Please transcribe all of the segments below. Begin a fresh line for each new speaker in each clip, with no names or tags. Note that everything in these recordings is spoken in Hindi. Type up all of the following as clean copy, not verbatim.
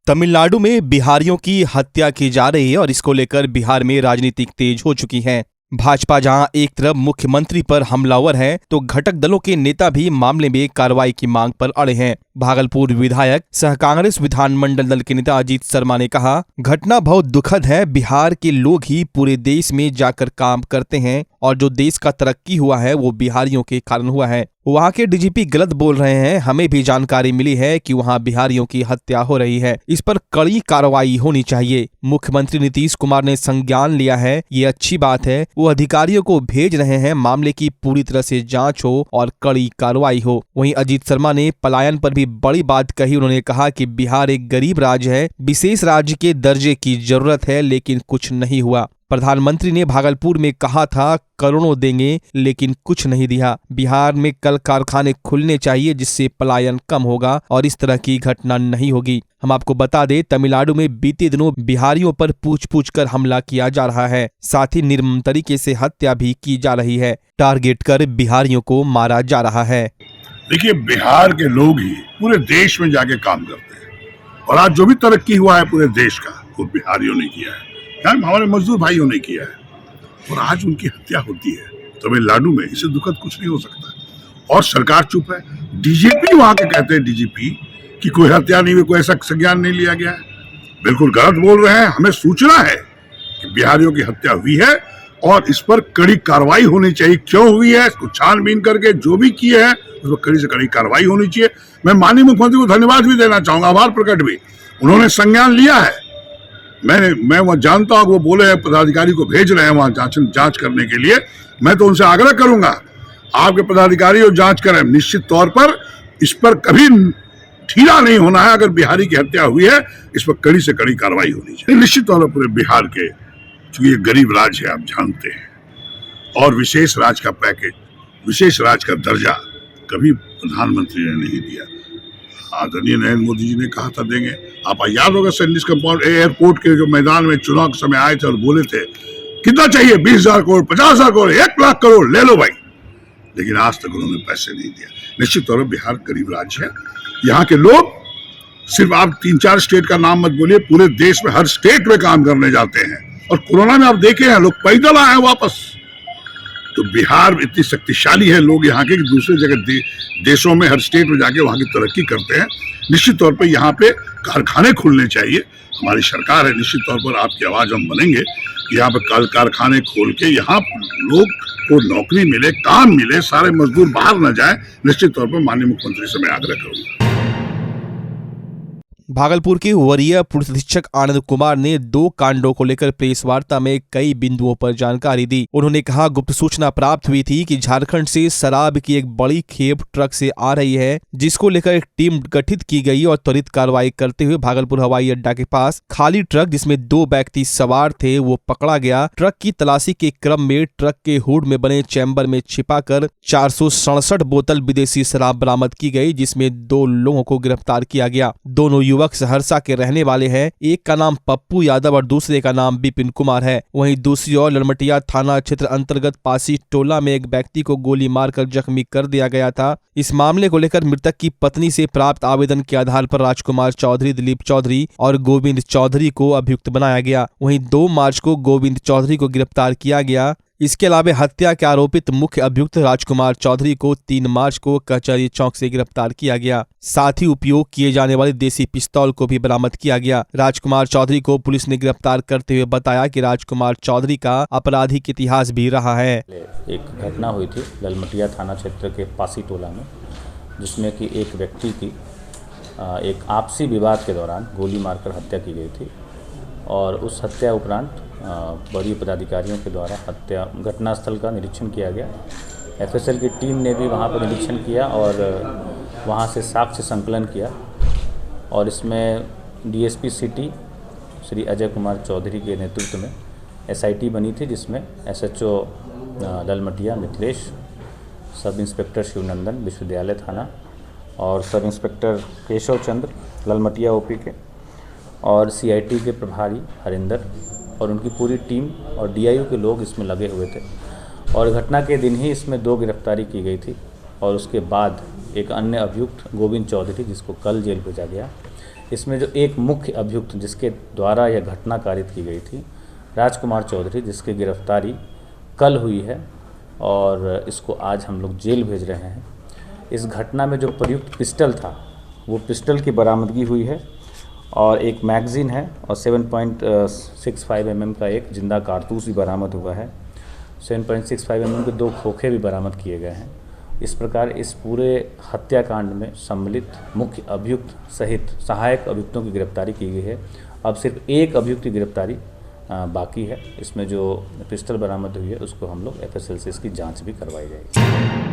तमिलनाडु में बिहारियों की हत्या की जा रही है और इसको लेकर बिहार में राजनीतिक तेज हो चुकी है। भाजपा जहां एक तरफ मुख्यमंत्री पर हमलावर है तो घटक दलों के नेता भी मामले में कार्रवाई की मांग पर अड़े हैं। भागलपुर विधायक सह कांग्रेस विधानमंडल दल के नेता अजीत शर्मा ने कहा, घटना बहुत दुखद है। बिहार के लोग ही पूरे देश में जाकर काम करते हैं और जो देश का तरक्की हुआ है वो बिहारियों के कारण हुआ है। वहाँ के डीजीपी गलत बोल रहे हैं। हमें भी जानकारी मिली है कि वहाँ बिहारियों की हत्या हो रही है। इस पर कड़ी कार्रवाई होनी चाहिए। मुख्यमंत्री नीतीश कुमार ने संज्ञान लिया है, ये अच्छी बात है। वो अधिकारियों को भेज रहे हैं, मामले की पूरी तरह से जांच हो और कड़ी कार्रवाई हो। वहीं अजीत शर्मा ने पलायन पर भी बड़ी बात कही। उन्होंने कहा कि बिहार एक गरीब राज्य है, विशेष राज्य के दर्जे की जरूरत है, लेकिन कुछ नहीं हुआ। प्रधानमंत्री ने भागलपुर में कहा था करोड़ों देंगे, लेकिन कुछ नहीं दिया। बिहार में कल कारखाने खुलने चाहिए जिससे पलायन कम होगा और इस तरह की घटना नहीं होगी। हम आपको बता दें, तमिलनाडु में बीते दिनों बिहारियों पर पूछ कर हमला किया जा रहा है, साथ ही निर्मम तरीके से हत्या भी की जा रही है। टारगेट कर बिहारियों को मारा जा रहा है।
देखिए, बिहार के लोग ही पूरे देश में जाके काम करते हैं और आज जो भी तरक्की हुआ है पूरे देश का वो बिहारियों ने किया है, हमारे मजदूर भाइयों ने किया है। और आज उनकी हत्या होती है तमिलनाडु में, इससे दुखद कुछ नहीं हो सकता। और सरकार चुप है। डीजीपी वहां के कहते हैं डीजीपी कि कोई हत्या नहीं हुई, कोई ऐसा संज्ञान नहीं लिया गया है। बिल्कुल गलत बोल रहे हैं। हमें सूचना है कि बिहारियों की हत्या हुई है और इस पर कड़ी कार्रवाई होनी चाहिए। क्यों हुई है इसको छानबीन करके जो भी किए हैं उस पर कड़ी से कड़ी कार्रवाई होनी चाहिए। मैं माननीय मुख्यमंत्री को धन्यवाद भी देना चाहूंगा, आभार प्रकट भी। उन्होंने संज्ञान लिया है। मैं वहाँ जानता हूँ, वो बोले हैं पदाधिकारी को भेज रहे हैं वहाँ जांच करने के लिए। मैं तो उनसे आग्रह करूंगा आपके पदाधिकारी जो जांच करें, निश्चित तौर पर इस पर कभी ढीला नहीं होना है। अगर बिहारी की हत्या हुई है इस पर कड़ी से कड़ी कार्रवाई होनी चाहिए। निश्चित तौर पर पूरे बिहार के, चूंकि ये गरीब राज्य है आप जानते हैं, और विशेष राज्य का पैकेज, विशेष राज्य का दर्जा कभी प्रधानमंत्री ने नहीं दिया। आदरणीय नरेंद्र मोदी जी ने कहा था देंगे। आप याद होगा सैनिक कंपाउंड एयरपोर्ट के जो मैदान में चुनाव के समय आए थे और बोले थे कितना चाहिए, 20,000 करोड़, 50,000 करोड़, 1 लाख करोड़ ले लो भाई। लेकिन आज तक उन्होंने पैसे नहीं दिया। निश्चित तौर पर बिहार गरीब राज्य है। यहाँ के लोग सिर्फ आप 3-4 स्टेट का नाम मत बोलिए, पूरे देश में हर स्टेट में काम करने जाते हैं। और कोरोना में आप देखे हैं लोग पैदल आए हैं वापस। तो बिहार इतनी शक्तिशाली है लोग यहाँ के कि दूसरे जगह देशों में हर स्टेट में जाके वहाँ की तरक्की करते हैं। निश्चित तौर पे यहाँ पे कारखाने खुलने चाहिए। हमारी सरकार है, निश्चित तौर पर आपकी आवाज हम बनेंगे कि यहाँ पे कल कारखाने खोल के यहाँ लोग को नौकरी मिले, काम मिले, सारे मजदूर बाहर न जाए। निश्चित तौर पर माननीय मुख्यमंत्री से मैं आग्रह करूंगा।
भागलपुर के वरीय पुलिस अधीक्षक आनंद कुमार ने 2 कांडों को लेकर प्रेस वार्ता में कई बिंदुओं पर जानकारी दी। उन्होंने कहा, गुप्त सूचना प्राप्त हुई थी कि झारखंड से शराब की एक बड़ी खेप ट्रक से आ रही है, जिसको लेकर एक टीम गठित की गई और त्वरित कार्रवाई करते हुए भागलपुर हवाई अड्डा के पास खाली ट्रक जिसमें 2 व्यक्ति सवार थे वो पकड़ा गया। ट्रक की तलाशी के क्रम में ट्रक के हुड में बने चैम्बर में छिपाकर 467 बोतल विदेशी शराब बरामद की गई, जिसमें 2 लोगों को गिरफ्तार किया गया। दोनों युवक सहरसा के रहने वाले हैं। एक का नाम पप्पू यादव और दूसरे का नाम विपिन कुमार है। वहीं दूसरी ओर ललमटिया थाना क्षेत्र अंतर्गत पासी टोला में एक व्यक्ति को गोली मारकर जख्मी कर दिया गया था। इस मामले को लेकर मृतक की पत्नी से प्राप्त आवेदन के आधार पर राजकुमार चौधरी, दिलीप चौधरी और गोविंद चौधरी को अभियुक्त बनाया गया। वहीं 2 मार्च को गोविंद चौधरी को गिरफ्तार किया गया। इसके अलावा हत्या के आरोपित मुख्य अभियुक्त राजकुमार चौधरी को 3 मार्च को कचहरी चौक से गिरफ्तार किया गया। साथ ही उपयोग किए जाने वाले देसी पिस्तौल को भी बरामद किया गया। राजकुमार चौधरी को पुलिस ने गिरफ्तार करते हुए बताया कि राजकुमार चौधरी का आपराधिक इतिहास भी रहा है।
एक घटना हुई थी ललमटिया थाना क्षेत्र के पासी टोला में, जिसमें कि एक व्यक्ति की एक आपसी विवाद के दौरान गोली मारकर हत्या की गई थी और उस हत्या उपरांत वरीय पदाधिकारियों के द्वारा हत्या घटनास्थल का निरीक्षण किया गया। एफएसएल की टीम ने भी वहां पर निरीक्षण किया और वहां से साक्ष्य संकलन किया और इसमें डीएसपी सिटी श्री अजय कुमार चौधरी के नेतृत्व में एसआईटी बनी थी, जिसमें SHO Lalmatia Mithilesh, sub inspector Shivnandan विश्वविद्यालय थाना और सब इंस्पेक्टर केशव चंद्र ललमटिया ओपी के और सीआईटी के प्रभारी हरिंदर और उनकी पूरी टीम और डीआईयू के लोग इसमें लगे हुए थे। और घटना के दिन ही इसमें 2 गिरफ्तारी की गई थी और उसके बाद एक अन्य अभियुक्त गोविंद चौधरी, जिसको कल जेल भेजा गया। इसमें जो एक मुख्य अभियुक्त जिसके द्वारा यह घटना कारित की गई थी, राजकुमार चौधरी, जिसकी गिरफ्तारी कल हुई है और इसको आज हम लोग जेल भेज रहे हैं। इस घटना में जो प्रयुक्त पिस्टल था, वो पिस्टल की बरामदगी हुई है और एक मैगज़ीन है और 7.65 mm का एक जिंदा कारतूस भी बरामद हुआ है। 7.65 mm के 2 खोखे भी बरामद किए गए हैं। इस प्रकार इस पूरे हत्याकांड में सम्मिलित मुख्य अभियुक्त सहित सहायक अभियुक्तों की गिरफ्तारी की गई है। अब सिर्फ एक अभियुक्त की गिरफ्तारी बाकी है। इसमें जो पिस्टल बरामद हुई है उसको हम लोग FSLC की जांच भी करवाई जाएगी।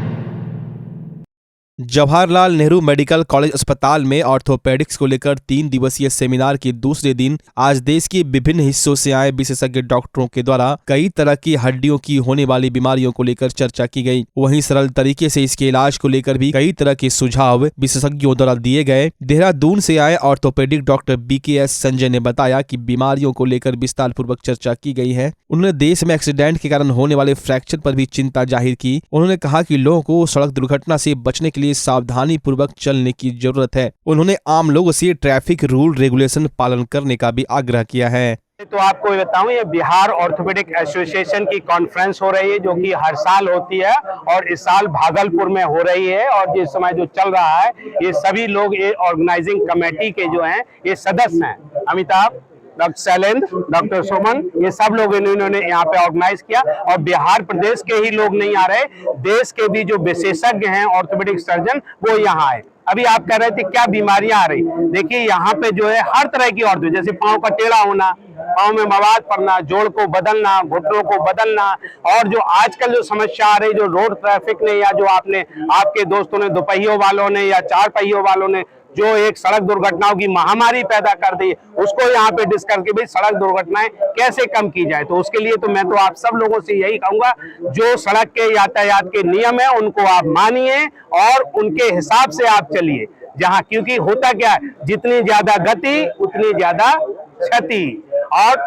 जवाहरलाल नेहरू मेडिकल कॉलेज अस्पताल में ऑर्थोपेडिक्स को लेकर 3 दिवसीय सेमिनार के दूसरे दिन आज देश के विभिन्न हिस्सों से आए विशेषज्ञ डॉक्टरों के द्वारा कई तरह की हड्डियों की होने वाली बीमारियों को लेकर चर्चा की गई। वहीं सरल तरीके से इसके इलाज को लेकर भी कई तरह के सुझाव विशेषज्ञों द्वारा दिए गए। देहरादून से आए ऑर्थोपेडिक डॉक्टर BKS संजय ने बताया कि बीमारियों को लेकर विस्तार पूर्वक चर्चा की गई है। उन्होंने देश में एक्सीडेंट के कारण होने वाले फ्रैक्चर पर भी चिंता जाहिर की। उन्होंने कहा कि लोगों को सड़क दुर्घटना से बचने के लिए सावधानी पूर्वक चलने की जरूरत है। उन्होंने आम लोगों से ट्रैफिक रूल रेगुलेशन पालन करने का भी आग्रह किया है।
तो आपको बताऊं, ये बिहार ऑर्थोपेडिक एसोसिएशन की कॉन्फ्रेंस हो रही है, जो कि हर साल होती है और इस साल भागलपुर में हो रही है। और जिस समय जो चल रहा है, ये सभी लोग ये ऑर्गेनाइजिंग कमेटी के जो हैं ये सदस्य हैं। अमिताभ, डॉक्टर शैलेंद्र, डॉक्टर सुमन, ये सब लोग इन्होंने यहाँ पे ऑर्गेनाइज किया। और बिहार प्रदेश के ही लोग नहीं आ रहे, देश के भी जो विशेषज्ञ हैं ऑर्थोपेडिक सर्जन वो यहाँ आए। अभी आप कह रहे थे क्या बीमारियां आ रही, देखिए यहाँ पे जो है हर तरह की ऑर्थो, जैसे पाँव का टेढ़ा होना, पाँव में मवाद पड़ना, जोड़ को बदलना, घुटनों को बदलना, और जो आजकल जो समस्या आ रही, जो रोड ट्रैफिक ने या जो आपके दोस्तों ने, दोपहियों वालों ने या 4 पहियों वालों ने जो एक सड़क दुर्घटनाओं की महामारी पैदा कर दी, उसको यहाँ पे डिस्कस करके भाई सड़क दुर्घटनाएं कैसे कम की जाए। तो उसके लिए तो मैं तो आप सब लोगों से यही कहूंगा, जो सड़क के यातायात के नियम है उनको आप मानिए और उनके हिसाब से आप चलिए। जहाँ, क्योंकि होता क्या है, जितनी ज्यादा गति उतनी ज्यादा क्षति। और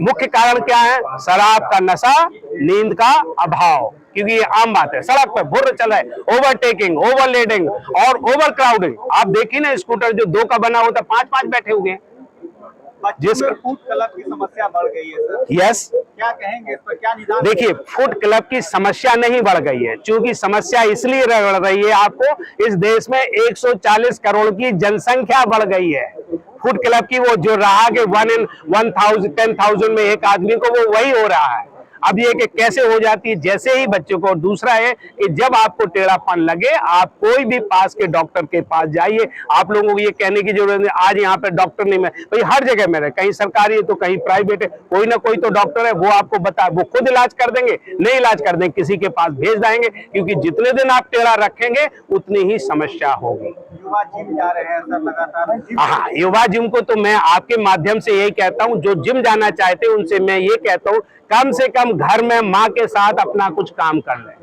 मुख्य कारण क्या है, शराब का नशा, नींद का अभाव, क्योंकि ये आम बात है। सड़क पर भुर्र चल रहा है, ओवरटेकिंग, ओवरलोडिंग और ओवर क्राउडिंग। आप देखिए ना, स्कूटर जो 2 का बना होता 5-5 बैठे हुए हैं।
जिस फूड क्लब की समस्या बढ़ गई है सर,
यस,
क्या कहेंगे इस पर, क्या निदान?
देखिए, फूड क्लब की समस्या नहीं बढ़ गई है, क्योंकि समस्या इसलिए बढ़ रही है, आपको इस देश में 140 करोड़ की जनसंख्या बढ़ गई है। फूड क्लब की वो जो रहा कि 1 in 10,000 में एक आदमी को, वो वही हो रहा है। अब ये कि कैसे हो जाती है, जैसे ही बच्चों को। दूसरा है कि जब आपको टेढ़ापन लगे, आप कोई भी पास के डॉक्टर के पास जाइए। आप लोगों को ये कहने की जरूरत नहीं आज यहाँ पे डॉक्टर नहीं, मैं भाई हर जगह में रहे, कहीं सरकारी है तो कहीं प्राइवेट है, कोई ना कोई तो डॉक्टर है, वो आपको वो खुद इलाज कर देंगे, नहीं इलाज कर देंगे, किसी के पास भेज देंगे। क्योंकि जितने दिन आप टेढ़ा रखेंगे उतनी ही समस्या होगी।
युवा जिम जा रहे हैं सर लगातार।
हाँ, युवा जिम को तो मैं आपके माध्यम से यही कहता हूँ, जो जिम जाना चाहते हैं उनसे मैं ये कहता हूँ, कम से कम घर में माँ के साथ अपना कुछ काम कर लें।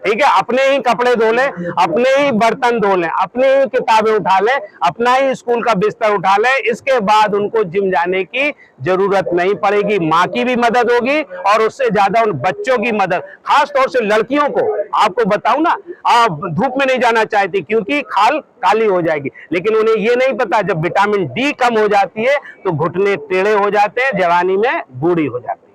ठीक है, अपने ही कपड़े धो लें, अपने ही बर्तन धो लें, अपनी ही किताबें उठा लें, अपना ही स्कूल का बिस्तर उठा लें। इसके बाद उनको जिम जाने की जरूरत नहीं पड़ेगी। माँ की भी मदद होगी और उससे ज्यादा उन बच्चों की मदद, खास तौर से लड़कियों को। आपको बताऊं ना, धूप में नहीं जाना चाहती क्योंकि खाल काली हो जाएगी, लेकिन उन्हें ये नहीं पता जब विटामिन D कम हो जाती है तो घुटने टेढ़े हो जाते हैं, जवानी में बूढ़ी हो जाती है।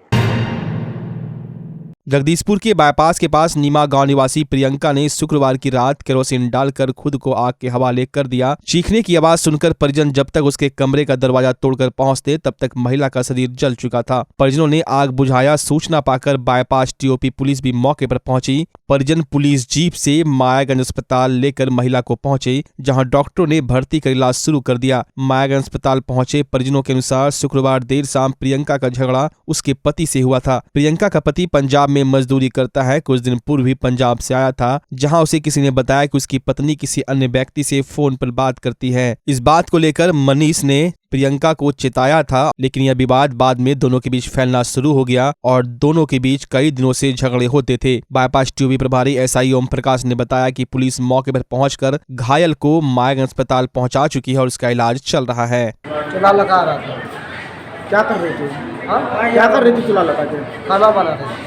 जगदीशपुर के बाईपास के पास नीमा गांव निवासी प्रियंका ने शुक्रवार की रात केरोसिन डालकर खुद को आग के हवाले कर दिया। चीखने की आवाज सुनकर परिजन जब तक उसके कमरे का दरवाजा तोड़कर पहुंचते तब तक महिला का शरीर जल चुका था। परिजनों ने आग बुझाया। सूचना पाकर बाईपास TOP पुलिस भी मौके पर पहुंची। परिजन पुलिस जीप से मायागंज अस्पताल लेकर महिला को पहुंचे, जहां डॉक्टरों ने भर्ती कर इलाज शुरू कर दिया। मायागंज अस्पताल पहुंचे परिजनों के अनुसार शुक्रवार देर शाम प्रियंका का झगड़ा उसके पति से हुआ था। प्रियंका का पति पंजाब में मजदूरी करता है। कुछ दिन पूर्व भी पंजाब से आया था, जहां उसे किसी ने बताया कि उसकी पत्नी किसी अन्य व्यक्ति से फोन पर बात करती है। इस बात को लेकर मनीष ने प्रियंका को चिताया था, लेकिन यह विवाद बाद में दोनों के बीच फैलना शुरू हो गया और दोनों के बीच कई दिनों से झगड़े होते थे। बाईपास TOP प्रभारी SI ओम प्रकाश ने बताया कि पुलिस मौके पर पहुंचकर घायल को मायागंज अस्पताल पहुंचा चुकी है और उसका इलाज चल रहा है।
चूल्हा लगा रहा था। क्या कर रही थी? हाँ, क्या कर रही थी? चूल्हा लगा के खाना बना रही।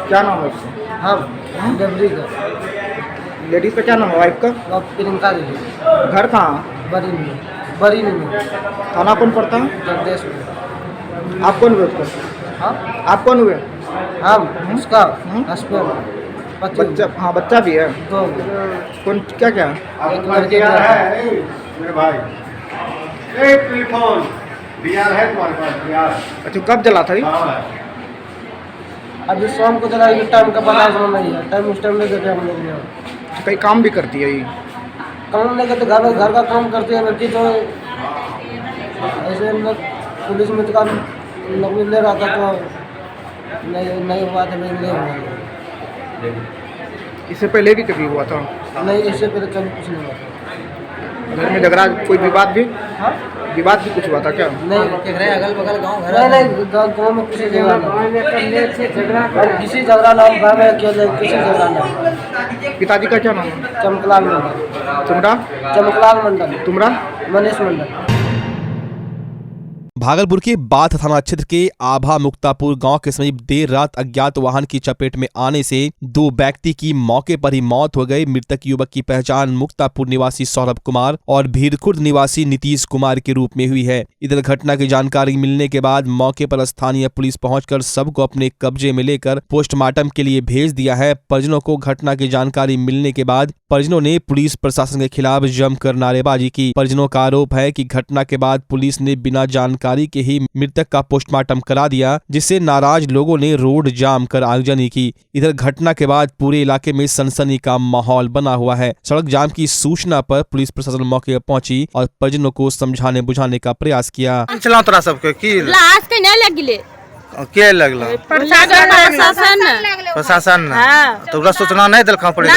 क्या नाम है उसका? हाँ, डबरी का। लेडीज का क्या नाम है, वाइफ का?
प्रियंका देवी,
घर कहाँ?
बरी में
थाना कौन पड़ता है?
जगदेश में।
आप कौन हुए उसका?
हाँ
आप कौन हुए?
हम उसका हस्बैंड,
बच्चा? हाँ, बच्चा भी है।
दो,
कौन, क्या क्या?
एक लड़के का
अच्छा, कब जला था ये?
अभी शाम को जरा टाइम का पता नहीं है, टाइम उस टाइम नहीं देते हम लोग ने।
कहीं काम भी करती है ये?
काम नहीं करते, घर का काम करते हैं लड़की, तो ऐसे हम लोग पुलिस में तो नौकरी ले रहा था, तो नहीं हुआ था, नहीं हुआ।
इससे पहले भी कभी हुआ था?
नहीं, इससे पहले कभी कुछ नहीं हुआ था।
घर में झगड़ा, कोई विवाद भी?
हाँ?
विवाद भी कुछ हुआ था क्या?
नहीं, अगल बगल गाँव नहीं, गाँव में किसी झगड़ा नहीं, किसी झगड़ा ना, गाँव में अकेले किसी झगड़ा नहीं।
पिताजी का क्या नाम है?
चमकलाल मंडल।
तुमरा?
चमकलाल मंडल।
तुमरा?
मनीष मंडल।
भागलपुर के बाथ थाना क्षेत्र के आभा मुक्तापुर गांव के समीप देर रात अज्ञात वाहन की चपेट में आने से 2 व्यक्ति की मौके पर ही मौत हो गई। मृतक युवक की पहचान मुक्तापुर निवासी सौरभ कुमार और भीरखुर्द निवासी नीतीश कुमार के रूप में हुई है। इधर घटना की जानकारी मिलने के बाद मौके पर स्थानीय पुलिस पहुंचकर सबको अपने कब्जे में लेकर पोस्टमार्टम के लिए भेज दिया है। परिजनों को घटना की जानकारी मिलने के बाद परिजनों ने पुलिस प्रशासन के खिलाफ जमकर नारेबाजी की। परिजनों का आरोप है कि घटना के बाद पुलिस ने बिना जानकारी के ही मृतक का पोस्टमार्टम करा दिया, जिससे नाराज लोगों ने रोड जाम कर आगजनी की। इधर घटना के बाद पूरे इलाके में सनसनी का माहौल बना हुआ है। सड़क जाम की सूचना पर पुलिस प्रशासन मौके पर पहुंची और परिजनों को समझाने बुझाने का प्रयास किया।
चला तोरा सबके की
लाश के नहीं लगिले
के लगला प्रशासन तो ओकरा सूचना नहीं देलखा पड़े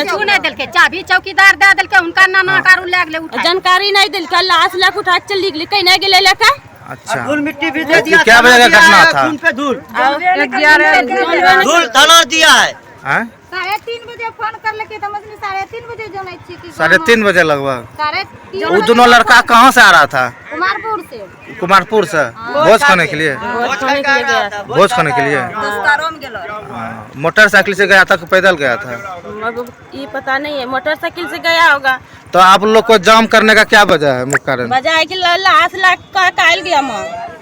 छूने देलके, चाबी चौकीदार दे देलके, उनका नाना कारू लाग ले, जानकारी नहीं देलके, लाश लाख उठा के चल निकले, कहीं नहीं गेले लेके।
अच्छा,
धूल मिट्टी भी दे दिया,
क्या वजह का घटना था?
खून पे धूल
धूल
धनौर दिया है।
3:30 बजे फोन कर लेके, तो मछली 3:30 बजे जाने छी कि
3:30 बजे लगभग।
3:30
वो दोनों लड़का कहाँ से आ रहा था?
कुमारपुर से
भोज खाने के लिए। भोज खाने के लिए मोटरसाइकिल से गया था कि पैदल गया था?
ये पता नहीं है, मोटरसाइकिल से गया होगा।
तो आप लोग को जाम करने का क्या वजह है, मुख्य कारण?
वजह है कि लाश लाख का कायल गया,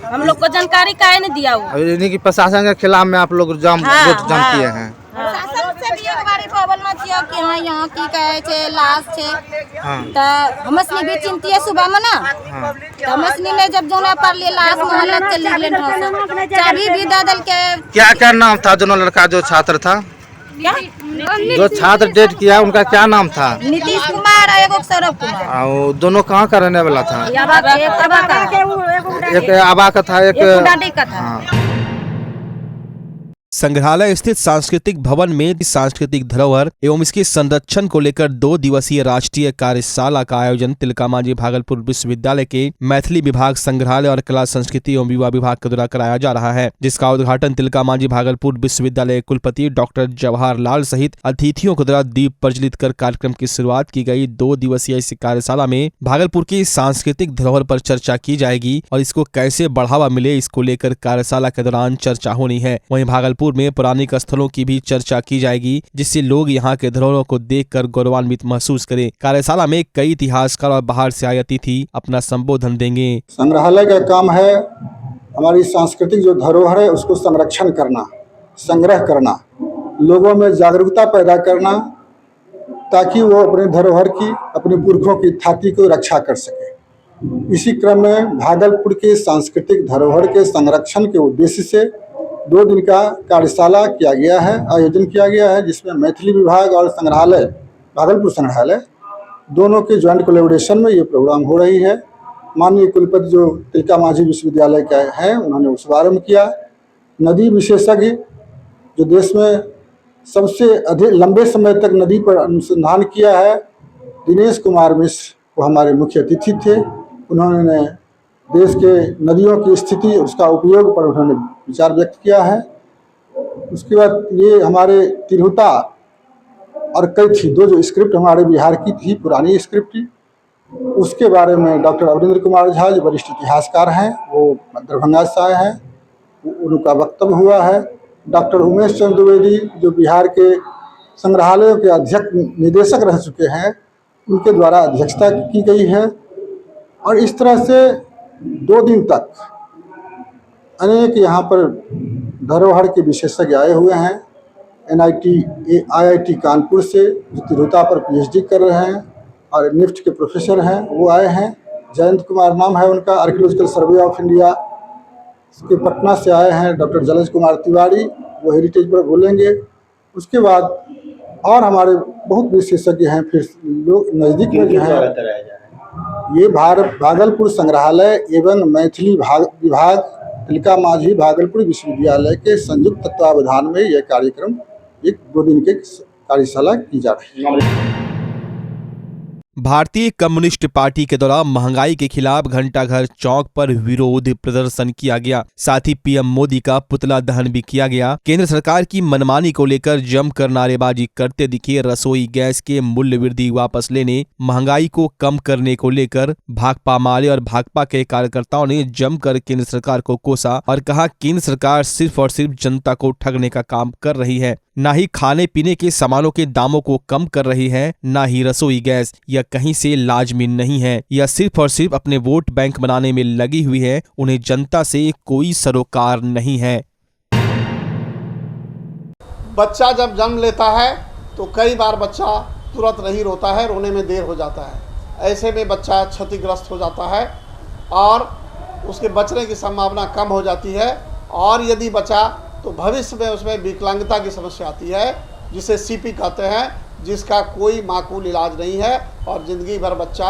हम लोग को जानकारी काहे नहीं दिया वो।
यानी कि प्रशासन के खिलाफ में आप लोग जाम किए हैं।
प्रशासन से भी एक बारी बोलना चाहिए कि हाँ यहाँ की कहे छे लाश छे, तो हमसनी भी चिंतित सुबह में ना, तो हमसनी ने जब जोना पर लिए लाश मोहल्ला चल निकले, चाबी भी दे दल के।
क्या क्या नाम था दोनों लड़का जो छात्र था?
क्या?
जो छात्र डेट किया उनका क्या नाम था?
नीतीश कुमार और एगो सौरभ कुमार।
वो दोनों कहाँ का रहने वाला था? एक आबा का था, एक
डांडी का था।
संग्रहालय स्थित सांस्कृतिक भवन में सांस्कृतिक धरोहर एवं इसके संरक्षण को लेकर 2 दिवसीय राष्ट्रीय कार्यशाला का आयोजन तिलकामांझी भागलपुर विश्वविद्यालय के मैथिली विभाग, संग्रहालय और कला संस्कृति एवं युवा विभाग के द्वारा कराया जा रहा है, जिसका उद्घाटन तिलकामांझी भागलपुर विश्वविद्यालय कुलपति डॉक्टर जवाहर लाल सहित अतिथियों के द्वारा दीप प्रज्वलित कर कार्यक्रम की शुरुआत की गई। 2 दिवसीय इस कार्यशाला में भागलपुर की सांस्कृतिक धरोहर पर चर्चा की जाएगी और इसको कैसे बढ़ावा मिले, इसको लेकर कार्यशाला के दौरान चर्चा होनी है। वहीं भागलपुर में पौराणिक स्थलों की भी चर्चा की जाएगी, जिससे लोग यहां के धरोहरों को देखकर गौरवान्वित महसूस करें। कार्यशाला में कई इतिहासकार और बाहर से आए अतिथि अपना संबोधन देंगे।
संग्रहालय का काम है हमारी सांस्कृतिक जो धरोहर है उसको संरक्षण करना, संग्रह करना, लोगों में जागरूकता पैदा करना, ताकि वो अपने धरोहर की, अपने पुरखों की थाती को रक्षा कर सके। इसी क्रम में भागलपुर के सांस्कृतिक धरोहर के संरक्षण के उद्देश्य से 2 दिन का कार्यशाला किया गया है, आयोजन किया गया है, जिसमें मैथिली विभाग और संग्रहालय, भागलपुर संग्रहालय दोनों के ज्वाइंट कोलैबोरेशन में ये प्रोग्राम हो रही है। माननीय कुलपति जो तिलकामांझी विश्वविद्यालय का है, उन्होंने शुभारम्भ किया। नदी विशेषज्ञ जो देश में सबसे अधिक लंबे समय तक नदी पर अनुसंधान किया है, दिनेश कुमार मिश्र वो हमारे मुख्य अतिथि थे। उन्होंने देश के नदियों की स्थिति, उसका उपयोग पर उन्होंने विचार व्यक्त किया है। उसके बाद ये हमारे तिरहुता और कैथी 2 जो स्क्रिप्ट हमारे बिहार की थी, पुरानी स्क्रिप्ट थी, उसके बारे में डॉक्टर अवनिंद्र कुमार झा जो वरिष्ठ इतिहासकार हैं, वो दरभंगा से आए हैं, उनका वक्तव्य हुआ है। डॉक्टर उमेश चंद्र द्विवेदी जो बिहार के संग्रहालयों के अध्यक्ष निदेशक रह चुके हैं, उनके द्वारा अध्यक्षता की गई है। और इस तरह से 2 दिन तक अनेक यहाँ पर धरोहर के विशेषज्ञ आए हुए हैं। IIT कानपुर से जो तिरुता पर PhD कर रहे हैं और निफ्ट के प्रोफेसर हैं, वो आए हैं। जयंत कुमार नाम है उनका, आर्कियोलॉजिकल सर्वे ऑफ इंडिया के पटना से आए हैं। डॉक्टर जलज कुमार तिवारी, वो हेरिटेज पर बोलेंगे। उसके बाद और हमारे बहुत विशेषज्ञ हैं। फिर लोग नज़दीक में जो है, ये भागलपुर संग्रहालय एवं मैथिली विभाग तिलका माझी भागलपुर विश्वविद्यालय के संयुक्त तत्वावधान में यह कार्यक्रम 1-2 दिन के कार्यशाला की जा रही है।
भारतीय कम्युनिस्ट पार्टी के द्वारा महंगाई के खिलाफ घंटाघर चौक पर विरोध प्रदर्शन किया गया। साथ ही पीएम मोदी का पुतला दहन भी किया गया। केंद्र सरकार की मनमानी को लेकर जमकर नारेबाजी करते दिखे रसोई गैस के मूल्य वृद्धि वापस लेने, महंगाई को कम करने को लेकर भाकपा माले और भाकपा के कार्यकर्ताओं ने जमकर केंद्र सरकार को कोसा और कहा केंद्र सरकार सिर्फ और सिर्फ जनता को ठगने का काम कर रही है, ना ही खाने पीने के सामानों के दामों को कम कर रही है, ना ही रसोई गैस या कहीं से लाजमी नहीं है, या सिर्फ और सिर्फ अपने वोट बैंक बनाने में लगी हुई है। उन्हें जनता से कोई सरोकार नहीं है।
बच्चा जब जन्म लेता है तो कई बार बच्चा तुरंत नहीं रोता है, रोने में देर हो जाता है। ऐसे में बच्चा क्षतिग्रस्त हो जाता है और उसके बचने की संभावना कम हो जाती है। और यदि बचा तो भविष्य में उसमें विकलांगता की समस्या आती है, जिसे CP कहते हैं, जिसका कोई माकूल इलाज नहीं है और ज़िंदगी भर बच्चा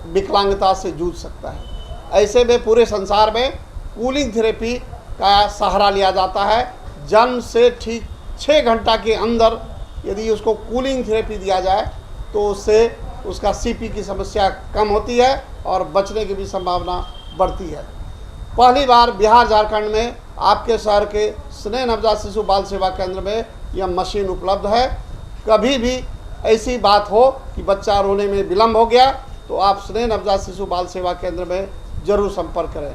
विकलांगता से जूझ सकता है। ऐसे में पूरे संसार में कूलिंग थेरेपी का सहारा लिया जाता है। जन्म से ठीक 6 घंटा के अंदर यदि उसको कूलिंग थेरेपी दिया जाए तो उससे उसका CP की समस्या कम होती है और बचने की भी संभावना बढ़ती है। पहली बार बिहार झारखंड में आपके शहर के स्नेह नवजात शिशु बाल सेवा केंद्र में यह मशीन उपलब्ध है। कभी भी ऐसी बात हो कि बच्चा रोने में विलम्ब हो गया तो आप स्नेह नवजात शिशु बाल सेवा केंद्र में जरूर संपर्क करें।